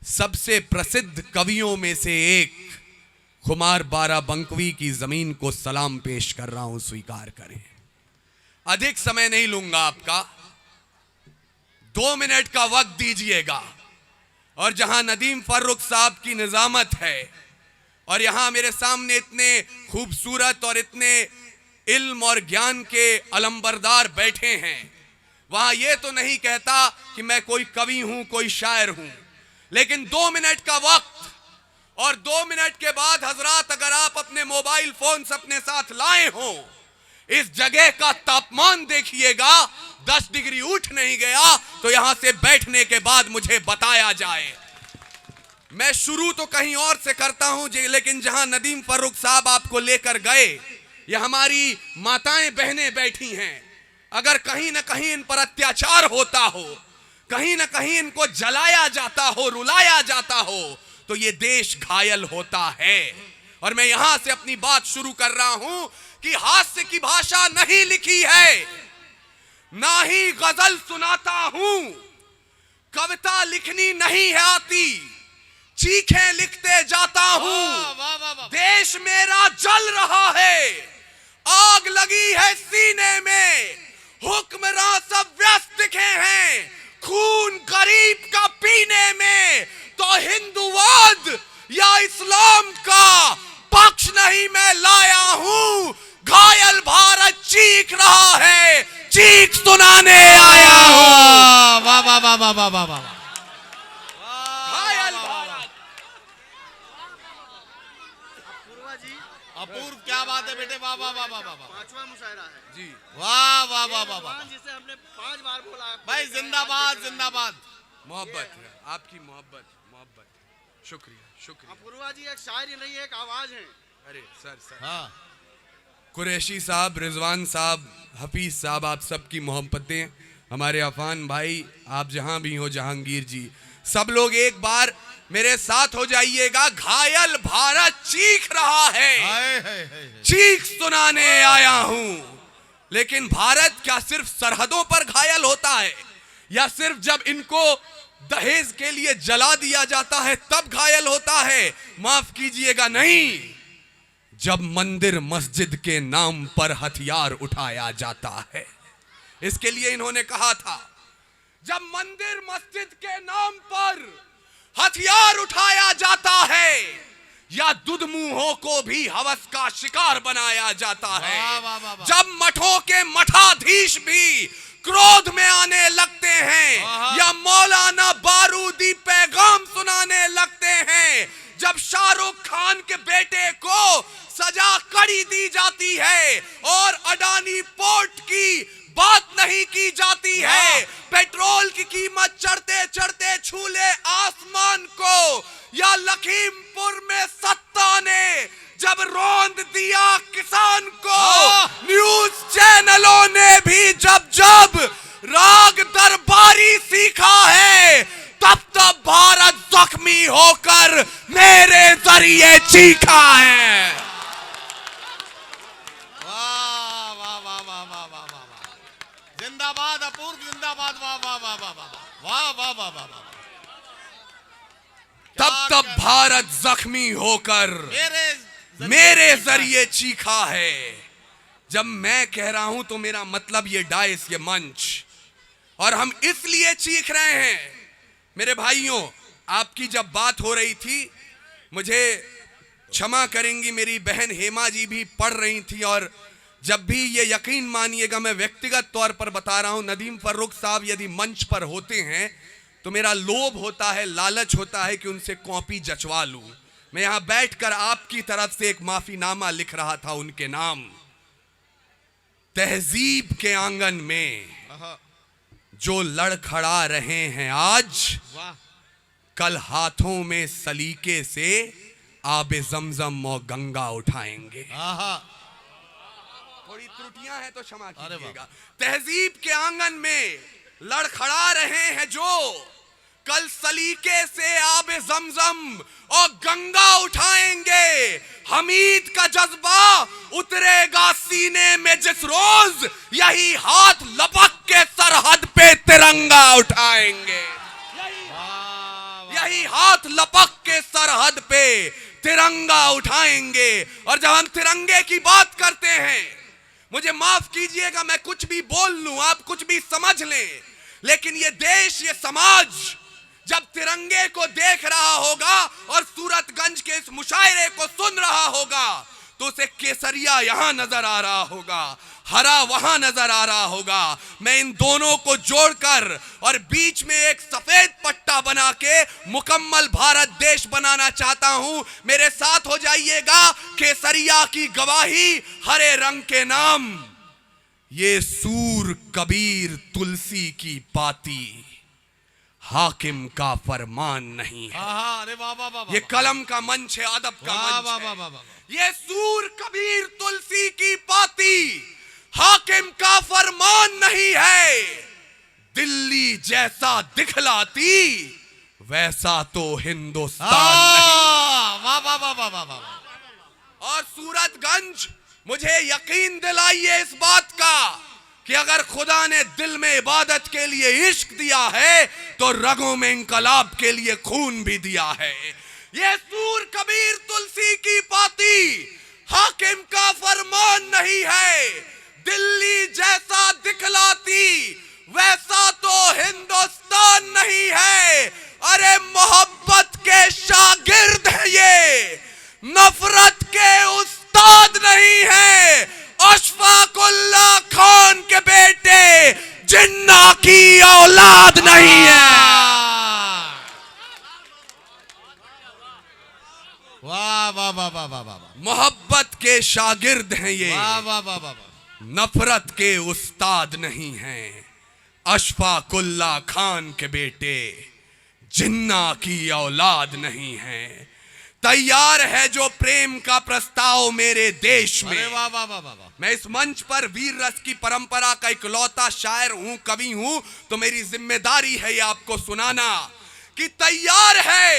सबसे प्रसिद्ध कवियों में से एक खुमार बाराबंकवी की जमीन को सलाम पेश कर रहा हूं, स्वीकार करें। अधिक समय नहीं लूंगा आपका, 2 मिनट का वक्त दीजिएगा। और जहां नदीम फर्रुख साहब की निजामत है और यहां मेरे सामने इतने खूबसूरत और इतने इल्म और ज्ञान के अलंबरदार बैठे हैं, वहां यह तो नहीं कहता कि मैं कोई कवि हूं, कोई शायर हूं, लेकिन 2 मिनट का वक्त और 2 मिनट के बाद हजरात अगर आप अपने मोबाइल फोन अपने साथ लाए हो, इस जगह का तापमान देखिएगा, 10 डिग्री उठ नहीं गया तो यहां से बैठने के बाद मुझे बताया जाए। मैं शुरू तो कहीं और से करता हूं लेकिन जहां नदीम फर्रुख साहब आपको लेकर गए, ये हमारी माताएं बहनें बैठी हैं, अगर कहीं ना कहीं इन पर अत्याचार होता हो, कहीं ना कहीं इनको जलाया जाता हो, रुलाया जाता हो, तो ये देश घायल होता है। और मैं यहां से अपनी बात शुरू कर रहा हूं कि हास्य की भाषा नहीं लिखी है, ना ही गजल सुनाता हूं, कविता लिखनी नहीं है आती, चीखें लिखते जाता हूं। देश मेरा जल रहा है, आग लगी है सीने में, हुक्मरान सब व्यस्त दिखे हैं खून गरीब का पीने में, तो हिंदुवाद या इस्लाम का पक्ष नहीं मैं लाया हूं, घायल भारत चीख रहा है, चीख सुनाने आया हूं। वाह वाह वाह वाह वाह वाह वाह, घायल भारत। अपूर्व, क्या बात है बेटे, वाह वाह वाह वाह वाह। 5वां मुशायरा है जी, वाह वाह वाह वाह वाह, जिसे हमने 5 बार बोला भाई जिंदाबाद जिंदाबाद। मोहब्बत है आपकी, मोहब्बत मोहब्बत, शुक्रिया शुक्रिया। अपूर्वा जी एक शायर ही नहीं, एक आवाज है। अरे सर हाँ कुरैशी साहब, रिजवान साहब, हफीज साहब, आप सबकी मोहब्बतें, हमारे अफान भाई, आप जहां भी हो, जहांगीर जी, सब लोग एक बार मेरे साथ हो जाइएगा। घायल भारत चीख रहा है, चीख सुनाने आया हूं। लेकिन भारत क्या सिर्फ सरहदों पर घायल होता है, या सिर्फ जब इनको दहेज के लिए जला दिया जाता है तब घायल होता है? माफ कीजिएगा, नहीं, जब मंदिर मस्जिद के नाम पर हथियार उठाया जाता है। इसके लिए इन्होंने कहा था, जब मंदिर मस्जिद के नाम पर हथियार उठाया जाता है या दुधमुंहों को भी हवस का शिकार बनाया जाता है, जब मठों के मठाधीश भी क्रोध में आने लगते हैं या मौलाना बारूदी पैगाम सुनाने लगते हैं, जब शाहरुख खान के बेटे को सजा कड़ी दी जाती है और अडानी पोर्ट की बात नहीं की जाती है, पेट्रोल की कीमत चढ़ते चढ़ते छूले आसमान को, या लखीमपुर में सत्ता ने जब रौंद दिया किसान को, न्यूज चैनलों ने भी जब जब राग दरबारी सीखा है, तब तब भारत जख्मी होकर मेरे जरिए चीखा है। वाह वाह वाह वाह वाह वाह वाह, जिंदाबाद अपूर्व, जिंदाबाद, वाह वाह वाह वाह वाह वाह वाह वाह वाह। तब तब भारत जख्मी होकर मेरे जरिए चीखा है। जब मैं कह रहा हूं तो मेरा मतलब ये डायस, ये मंच, और हम इसलिए चीख रहे हैं। मेरे भाइयों, आपकी जब बात हो रही थी, मुझे क्षमा करेंगी, मेरी बहन हेमा जी भी पढ़ रही थी, और जब भी, ये यकीन मानिएगा, मैं व्यक्तिगत तौर पर बता रहा हूं, नदीम फर्रुख साहब यदि मंच पर होते हैं तो मेरा लोभ होता है, लालच होता है कि उनसे कॉपी जचवा लूं। मैं यहां बैठकर आपकी तरफ से एक माफीनामा लिख रहा था उनके नाम। तहजीब के आंगन में जो लड़खड़ा रहे हैं आज, कल हाथों में सलीके से आबे जमजम और गंगा उठाएंगे। थोड़ी त्रुटियां हैं तो क्षमा कीजिएगा। तहजीब के आंगन में लड़खड़ा रहे हैं जो, कल सलीके से आबे जमजम और गंगा उठाएंगे। हमीद का जज्बा उतरेगा सीने में जिस रोज, यही हाथ लपक के सरहद पे तिरंगा उठाएंगे। यही हाथ लपक के सरहद पे तिरंगा उठाएंगे। और जब हम तिरंगे की बात करते हैं, मुझे माफ कीजिएगा मैं कुछ भी बोल लूं, आप कुछ भी समझ लें, लेकिन ये देश, ये समाज जब तिरंगे को देख रहा होगा और सूरतगंज के इस मुशायरे को सुन रहा होगा, तो उसे केसरिया यहां नजर आ रहा होगा, हरा वहां नजर आ रहा होगा। मैं इन दोनों को जोड़कर और बीच में एक सफेद पट्टा बना के मुकम्मल भारत देश बनाना चाहता हूं। मेरे साथ हो जाइएगा। केसरिया की गवाही हरे रंग के नाम, ये सूर कबीर तुलसी की पाती, हाकिम का फरमान नहीं है। अरे वाह वाह वाह, ये कलम का मंच है, अदब का वाह मंच वाह है। वाह वाह वाह। ये सूर कबीर तुलसी की पाती, हाकिम का फरमान नहीं है। दिल्ली जैसा दिखलाती, वैसा तो हिंदुस्तान नहीं। वाह वाह वाह वाह वाह वाह। और सूरतगंज, मुझे यकीन दिलाइए इस बात का कि अगर खुदा ने दिल में इबादत के लिए इश्क दिया है, तो रगों में इंकलाब के लिए खून भी दिया है। ये सूर कबीर तुलसी की पाती, हाकिम का फरमान नहीं है। दिल्ली जैसा दिखलाती, वैसा तो हिंदुस्तान नहीं है। अरे मोहब्बत के शागिर्द हैं ये, नफरत के उस्ताद नहीं है। अशफाकुल्ला खान के बेटे जिन्ना की औलाद नहीं है। वाह वाह वाह वाह वाह वाह। मोहब्बत के शागिर्द हैं ये, वाह वाह वाह वाह वाह। नफरत के उस्ताद नहीं हैं। अशफाकुल्ला खान के बेटे जिन्ना की औलाद नहीं है। तैयार है जो प्रेम का प्रस्ताव मेरे देश में। अरे वाह वाह वाह वाह। मैं इस मंच पर वीर रस की परंपरा का इकलौता शायर हूं, कवि हूं, तो मेरी जिम्मेदारी है ये आपको सुनाना कि तैयार है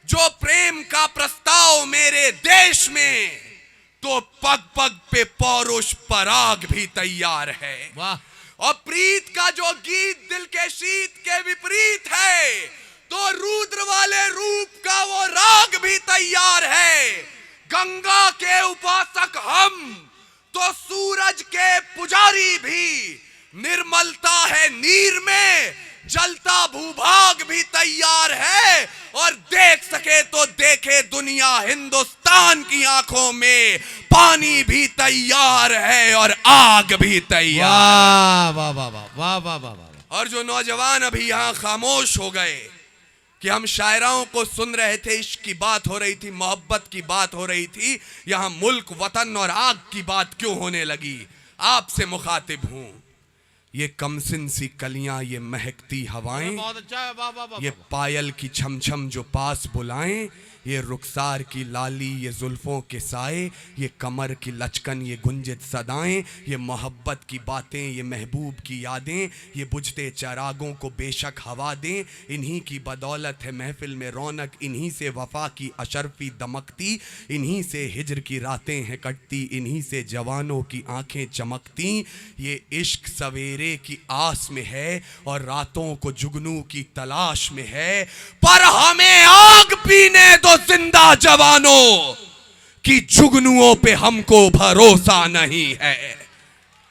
जो प्रेम का प्रस्ताव मेरे देश में, तो पग पग पे पौरुष पराग भी तैयार है। वाह। और प्रीत का जो गीत दिल के शीत के विपरीत है, तो रुद्र वाले रूप का वो राग भी तैयार है। गंगा के उपासक हम, तो सूरज के पुजारी भी। निर्मलता है नीर में, जलता भूभाग भी तैयार है। और देख सके तो देखे दुनिया, हिंदुस्तान की आंखों में पानी भी तैयार है और आग भी तैयार। वाह वाह वाह वाह वाह वाह वाह। और जो नौजवान अभी यहां खामोश हो गए कि हम शायराओं को सुन रहे थे, इश्क की बात हो रही थी, मोहब्बत की बात हो रही थी, यहां मुल्क, वतन और आग की बात क्यों होने लगी? आपसे मुखातिब हूं। ये कमसिन सी कलियां, ये महकती हवाएं, बहुत अच्छा है। वाह वाह वाह। ये पायल की छमछम जो पास बुलाएं, ये रुखसार की लाली, ये जुल्फों के साए, ये कमर की लचकन, ये गुंजित सदाएं, ये मोहब्बत की बातें, ये महबूब की यादें, ये बुझते चरागों को बेशक हवा दें। इन्हीं की बदौलत है महफिल में रौनक, इन्हीं से वफा की अशरफी दमकती, इन्हीं से हिज्र की रातें हैं कटती, इन्हीं से जवानों की आंखें चमकती। ये इश्क सवेरे की आस में है और रातों को जुगनू की तलाश में है। पर हमें आग पीने दो जिंदा जवानों की, जुगनुओं पे हमको भरोसा नहीं है।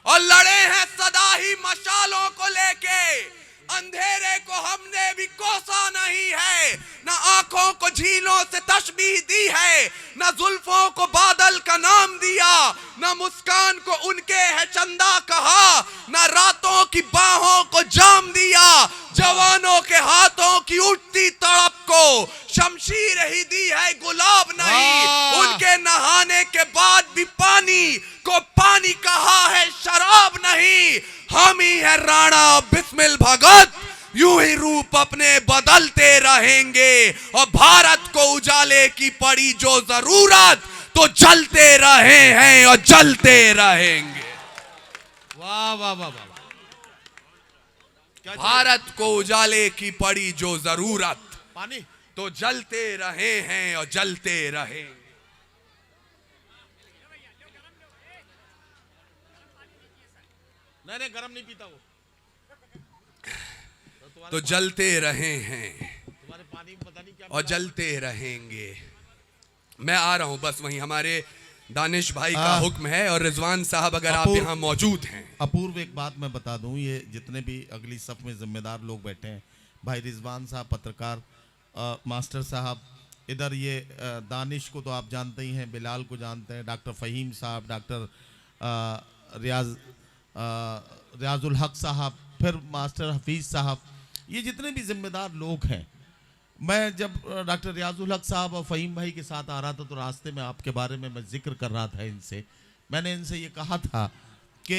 और लड़े हैं सदा ही मशालों को लेके, अंधेरे को हमने भी कोसा नहीं है। ना आंखों को झीलों से तशबीह दी है, ना जुल्फों को बादल का नाम दिया, ना मुस्कान को उनके है चंदा कहा, ना रातों की बाहों को जाम दिया। जवानों के हाथों की उठती तड़प को शमशीर ही दी है, गुलाब नहीं। उनके नहाने के बाद भी पानी को पानी कहा है, शराब नहीं। हम ही है राणा बिस्मिल भगत, यूं ही रूप अपने बदलते रहेंगे। और भारत को उजाले की पड़ी जो जरूरत, तो जलते रहे हैं और जलते रहेंगे। वाह वाह वाह वाह। भारत को उजाले की पड़ी जो जरूरत, पानी तो जलते रहे हैं और जलते रहेंगे। नहीं नहीं, गरम नहीं पीता वो। तो जलते रहे हैं हमारे पानी में पता नहीं क्या और जलते रहेंगे। मैं आ रहा हूं, बस वहीं हमारे दानिश भाई का हुक्म है। और रिजवान साहब अगर आप अपूर्व- यहाँ मौजूद हैं। अपूर्व एक बात मैं बता दूं, ये जितने भी अगली सफ में जिम्मेदार लोग बैठे हैं, भाई रिजवान साहब पत्रकार, मास्टर साहब, इधर ये दानिश को तो आप जानते ही हैं, बिलाल को जानते हैं, डॉक्टर फ़हीम साहब, डॉक्टर रियाजुल हक साहब, फिर मास्टर हफीज़ साहब, ये जितने भी जिम्मेदार लोग हैं। मैं जब डॉक्टर रियाजुल हक साहब और फ़हीम भाई के साथ आ रहा था तो रास्ते में आपके बारे में मैं जिक्र कर रहा था इनसे। मैंने इनसे ये कहा था कि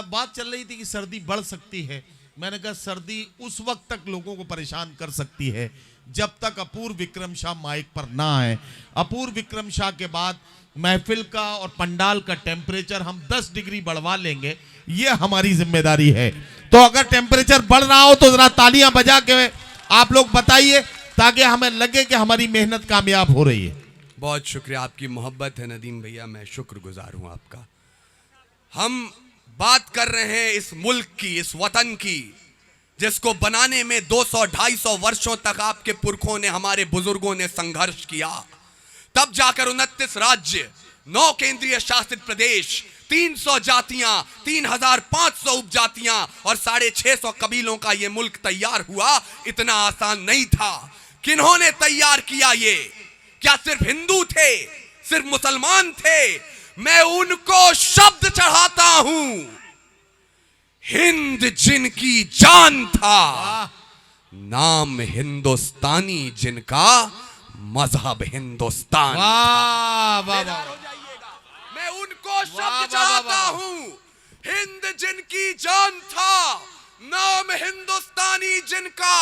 बात चल रही थी कि सर्दी बढ़ सकती है। मैंने कहा सर्दी उस वक्त तक लोगों को परेशान कर सकती है जब तक अपूर्व विक्रम शाह माइक पर ना आए। अपूर्व विक्रम शाह के बाद महफिल का और पंडाल का टेम्परेचर हम 10 डिग्री बढ़वा लेंगे, ये हमारी जिम्मेदारी है। तो अगर टेम्परेचर बढ़ रहा हो तो जरा तालियां बजा के आप लोग बताइए, ताकि हमें लगे कि हमारी मेहनत कामयाब हो रही है। बहुत शुक्रिया, आपकी मोहब्बत है नदीम भैया, मैं शुक्रगुजार हूं आपका। हम बात कर रहे हैं इस मुल्क की, इस वतन की, जिसको बनाने में 200-250 वर्षों तक आपके पुरखों ने, हमारे बुजुर्गों ने संघर्ष किया। तब जाकर 29 राज्य, 9 केंद्रीय शासित प्रदेश, 300 जातियां, 3500 उपजातियां और 650 कबीलों का यह मुल्क तैयार हुआ। इतना आसान नहीं था। किन्होंने तैयार किया ये? क्या सिर्फ हिंदू थे, सिर्फ मुसलमान थे? मैं उनको शब्द चढ़ाता हूं, हिंद जिनकी जान था, नाम हिंदुस्तानी जिनका, मजहब हिंदुस्तान। वाह वाह बेदार वाह, हो जाइएगा। मैं उनको वाह, शब्द वाह, चढ़ाता वाह। हूं, हिंद जिनकी जान था, नाम हिंदुस्तानी जिनका,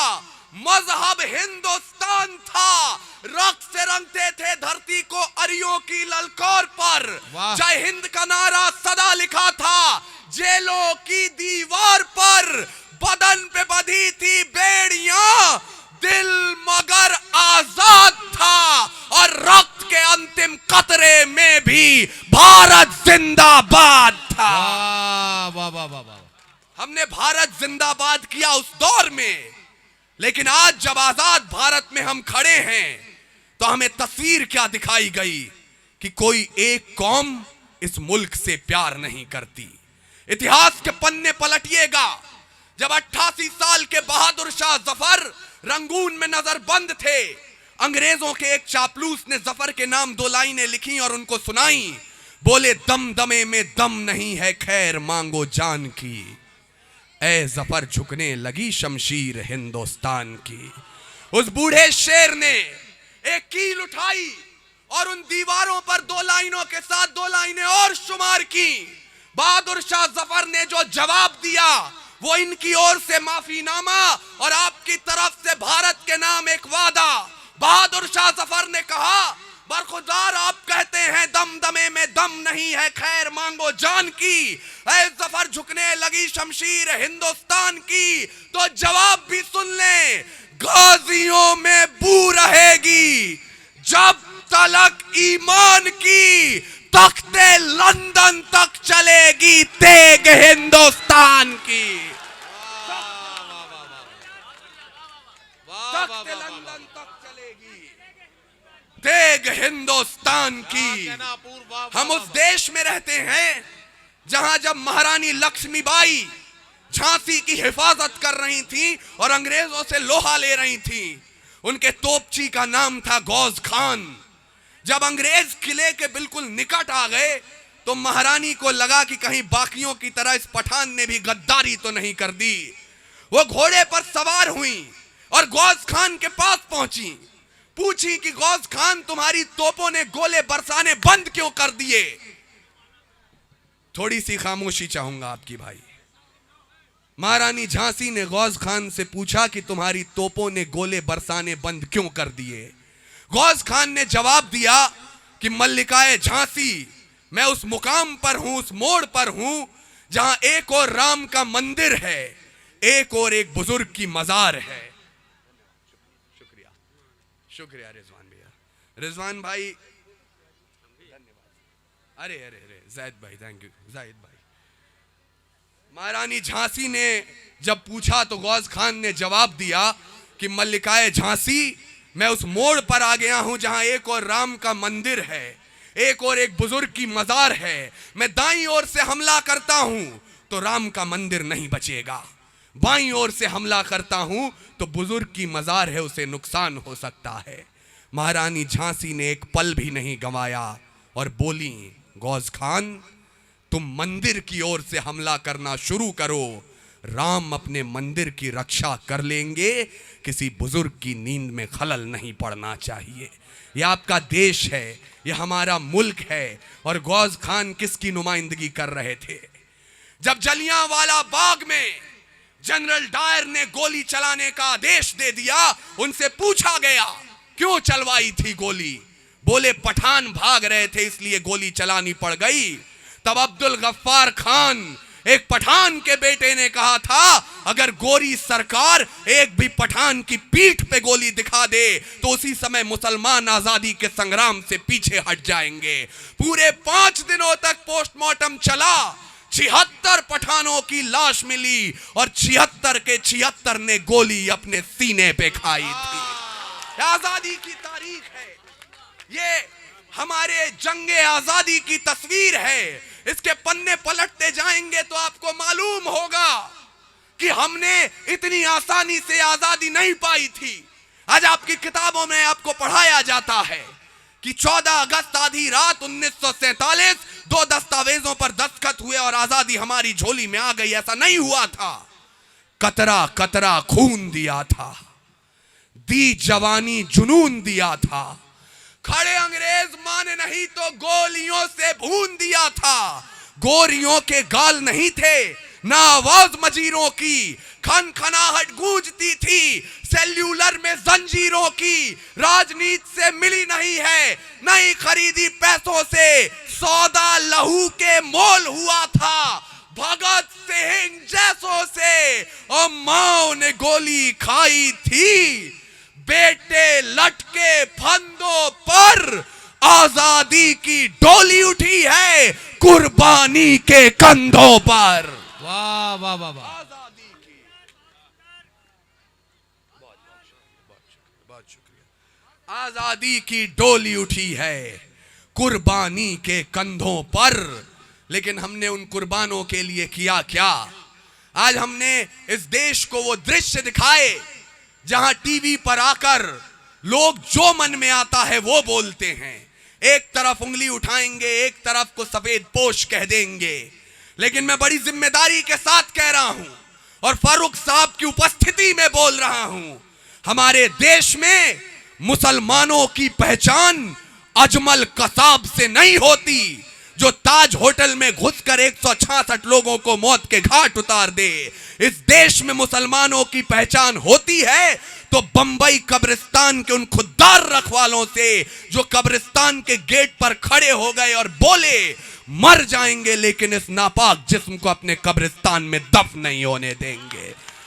मजहब हिंदुस्तान था। रक्त से रंगते थे धरती को अरियों की ललकार पर। वाह। जय हिंद का नारा सदा लिखा था जेलों की दीवार पर। बदन पे बंधी थी बेड़ियां, दिल मगर आजाद था। और रक्त के अंतिम कतरे में भी भारत जिंदाबाद था। वाह वाह वाह वाह वाह। हमने भारत जिंदाबाद किया उस दौर में, लेकिन आज जब आजाद भारत में हम खड़े हैं तो हमें तस्वीर क्या दिखाई गई कि कोई एक कौम इस मुल्क से प्यार नहीं करती। इतिहास के पन्ने पलटिएगा, जब 88 साल के बहादुर शाह जफर रंगून में नजरबंद थे, अंग्रेजों के एक चापलूस ने जफर के नाम 2 लाइनें लिखी और उनको सुनाई। बोले, दम दमे में दम नहीं है, खैर मांगो जान की। ऐ जफर झुकने लगी शमशीर हिंदुस्तान की। उस बूढ़े शेर ने एक कील उठाई और उन दीवारों पर 2 लाइनों के साथ 2 लाइनें और शुमार की। बहादुर शाह जफर ने जो जवाब दिया वो इनकी ओर से माफीनामा और आपकी तरफ से भारत के नाम एक वादा। बहादुर शाह जफर ने कहा, बरखुदार आप कहते हैं दम दमे में दम नहीं है, खैर मांगो जान की। ऐ जफर झुकने लगी शमशीर हिंदुस्तान की। तो जवाब भी सुन ले, गाजियों में बू रहेगी जब तलक ईमान की। तख्ते लंदन तक चलेगी तेग हिंदुस्तान की। तख्ते लंदन तक चलेगी तेग हिंदुस्तान की। हम उस देश में रहते हैं जहां जब महारानी लक्ष्मीबाई झांसी की हिफाजत कर रही थी और अंग्रेजों से लोहा ले रही थी, उनके तोपची का नाम था गौज खान। जब अंग्रेज किले के बिल्कुल निकट आ गए तो महारानी को लगा कि कहीं बाकियों की तरह इस पठान ने भी गद्दारी तो नहीं कर दी। वो घोड़े पर सवार हुई और गौज खान के पास पहुंची। पूछी कि गौज खान, तुम्हारी तोपों ने गोले बरसाने बंद क्यों कर दिए? थोड़ी सी खामोशी चाहूंगा आपकी भाई। महारानी झांसी ने गौज खान से पूछा कि तुम्हारी तोपों ने गोले बरसाने बंद क्यों कर दिए? गौज खान ने जवाब दिया कि मल्लिकाए झांसी, मैं उस मुकाम पर हूं, उस मोड़ पर हूं जहां एक और राम का मंदिर है, एक और एक बुजुर्ग की मजार है। शुक्रिया, शुक्रिया रिजवान भैया। रिजवान भाई धन्यवाद। अरे अरे अरे जायद भाई, थैंक यू जायद भाई। महारानी झांसी ने जब पूछा तो गौज खान ने जवाब दिया कि मल्लिकाए झांसी, मैं उस मोड़ पर आ गया हूं जहां एक और राम का मंदिर है, एक और एक बुजुर्ग की मजार है। मैं दाईं ओर से हमला करता हूं तो राम का मंदिर नहीं बचेगा, बाईं ओर से हमला करता हूं तो बुजुर्ग की मजार है, उसे नुकसान हो सकता है। महारानी झांसी ने एक पल भी नहीं गंवाया और बोली, गौस खान, तुम मंदिर की ओर से हमला करना शुरू करो, राम अपने मंदिर की रक्षा कर लेंगे, किसी बुजुर्ग की नींद में खलल नहीं पड़ना चाहिए। यह आपका देश है, यह हमारा मुल्क है। और गौस खान किसकी नुमाइंदगी कर रहे थे? जब जलियांवाला बाग में जनरल डायर ने गोली चलाने का आदेश दे दिया, उनसे पूछा गया क्यों चलवाई थी गोली? बोले पठान भाग रहे थे इसलिए गोली चलानी पड़ गई। तब अब्दुल गफ्फार खान, एक पठान के बेटे ने कहा था, अगर गोरी सरकार एक भी पठान की पीठ पे गोली दिखा दे तो उसी समय मुसलमान आजादी के संग्राम से पीछे हट जाएंगे। पूरे 5 दिनों तक पोस्टमार्टम चला, 76 पठानों की लाश मिली और 76 के 76 ने गोली अपने सीने पे खाई थी। आजादी की तारीख है, ये हमारे जंगे आजादी की तस्वीर है। इसके पन्ने पलटते जाएंगे तो आपको मालूम होगा कि हमने इतनी आसानी से आजादी नहीं पाई थी। आज आपकी किताबों में आपको पढ़ाया जाता है कि 14 अगस्त आधी रात 1947 2 दस्तावेजों पर दस्तखत हुए और आजादी हमारी झोली में आ गई। ऐसा नहीं हुआ था। कतरा कतरा खून दिया था, दी जवानी जुनून दिया था, खड़े अंग्रेज माने नहीं तो गोलियों से भून दिया था। गोरियों के गाल नहीं थे, ना आवाज मजीरों की, खनखनाहट गूंजती थी सेल्यूलर में जंजीरों की। राजनीति से मिली नहीं है, नहीं खरीदी पैसों से, सौदा लहू के मोल हुआ था भगत सिंह जैसों से। और मां ने गोली खाई थी, बेटे लटके फंदों पर, आजादी की डोली उठी है कुर्बानी के कंधों पर। वाह वाह वाह वाह। आजादी की, बहुत शुक्रिया। आजादी की डोली उठी है कुर्बानी के कंधों पर। लेकिन हमने उन कुर्बानों के लिए किया क्या? आज हमने इस देश को वो दृश्य दिखाए जहां टीवी पर आकर लोग जो मन में आता है वो बोलते हैं। एक तरफ उंगली उठाएंगे, एक तरफ को सफेद पोश कह देंगे। लेकिन मैं बड़ी जिम्मेदारी के साथ कह रहा हूं और फारूक साहब की उपस्थिति में बोल रहा हूं, हमारे देश में मुसलमानों की पहचान अजमल कसाब से नहीं होती जो ताज होटल में घुसकर 166 लोगों को मौत के घाट उतार दे। इस देश में मुसलमानों की पहचान होती है तो बंबई कब्रिस्तान के उन खुददार रखवालों से जो कब्रिस्तान के गेट पर खड़े हो गए और बोले मर जाएंगे लेकिन इस नापाक जिस्म को अपने कब्रिस्तान में दफन नहीं होने देंगे।